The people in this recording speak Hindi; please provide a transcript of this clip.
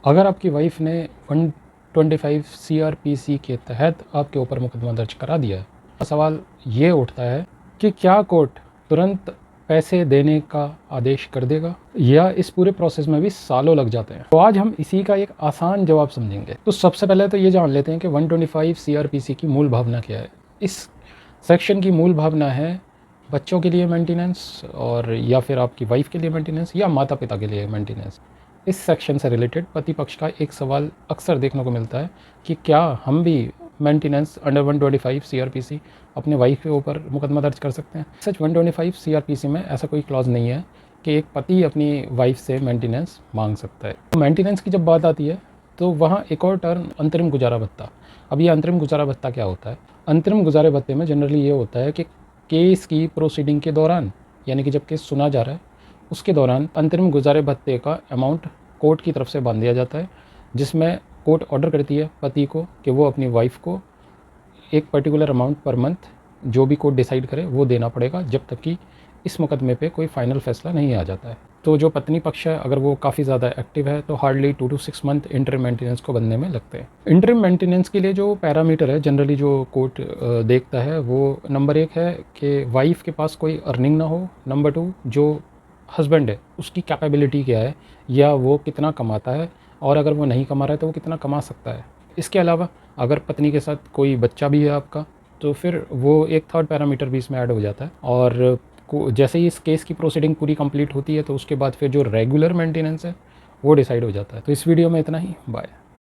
अगर आपकी वाइफ ने 125 CRPC के तहत आपके ऊपर मुकदमा दर्ज करा दिया है, तो सवाल ये उठता है कि क्या कोर्ट तुरंत पैसे देने का आदेश कर देगा या इस पूरे प्रोसेस में भी सालों लग जाते हैं। तो आज हम इसी का एक आसान जवाब समझेंगे। तो सबसे पहले तो ये जान लेते हैं कि 125 CRPC की मूल भावना क्या है। इस सेक्शन की मूल भावना है बच्चों के लिए मेंटेनेंस, और या फिर आपकी वाइफ के लिए मेंटेनेंस, या माता पिता के लिए मेंटेनेंस। इस सेक्शन से रिलेटेड पति पक्ष का एक सवाल अक्सर देखने को मिलता है कि क्या हम भी मेंटेनेंस अंडर 125 CRPC अपने वाइफ के ऊपर मुकदमा दर्ज कर सकते हैं। सच 125 CRPC में ऐसा कोई क्लॉज नहीं है कि एक पति अपनी वाइफ से मेंटेनेंस मांग सकता है। तो मेंटेनेंस की जब बात आती है तो वहाँ एक और टर्म अंतरिम गुजारा भत्ता। अब ये अंतरिम गुजारा भत्ता क्या होता है? अंतरिम गुजारे भत्ते में जनरली ये होता है कि केस की प्रोसीडिंग के दौरान, यानी कि जब केस सुना जा रहा है उसके दौरान अंतरिम गुजारे भत्ते का अमाउंट कोर्ट की तरफ से बांध दिया जाता है, जिसमें कोर्ट ऑर्डर करती है पति को कि वो अपनी वाइफ को एक पर्टिकुलर अमाउंट पर मंथ जो भी कोर्ट डिसाइड करे वो देना पड़ेगा, जब तक कि इस मुकदमे पे कोई फाइनल फैसला नहीं आ जाता है। तो जो पत्नी पक्ष है अगर वो काफ़ी ज़्यादा एक्टिव है तो hardly 2 to 6 month interim maintenance को बनने में लगते हैं। इंटरिम मेंटेनेंस के लिए जो पैरामीटर है जनरली जो कोर्ट देखता है वो नंबर 1 है कि वाइफ के पास कोई अर्निंग ना हो, नंबर 2 जो हस्बैंड है उसकी कैपेबिलिटी क्या है या वो कितना कमाता है, और अगर वो नहीं कमा रहा है तो वो कितना कमा सकता है। इसके अलावा अगर पत्नी के साथ कोई बच्चा भी है आपका तो फिर वो एक थर्ड पैरामीटर भी इसमें ऐड हो जाता है। और जैसे ही इस केस की प्रोसीडिंग पूरी कंप्लीट होती है तो उसके बाद फिर जो रेगुलर मेंटेनेंस है वो डिसाइड हो जाता है। तो इस वीडियो में इतना ही। बाय।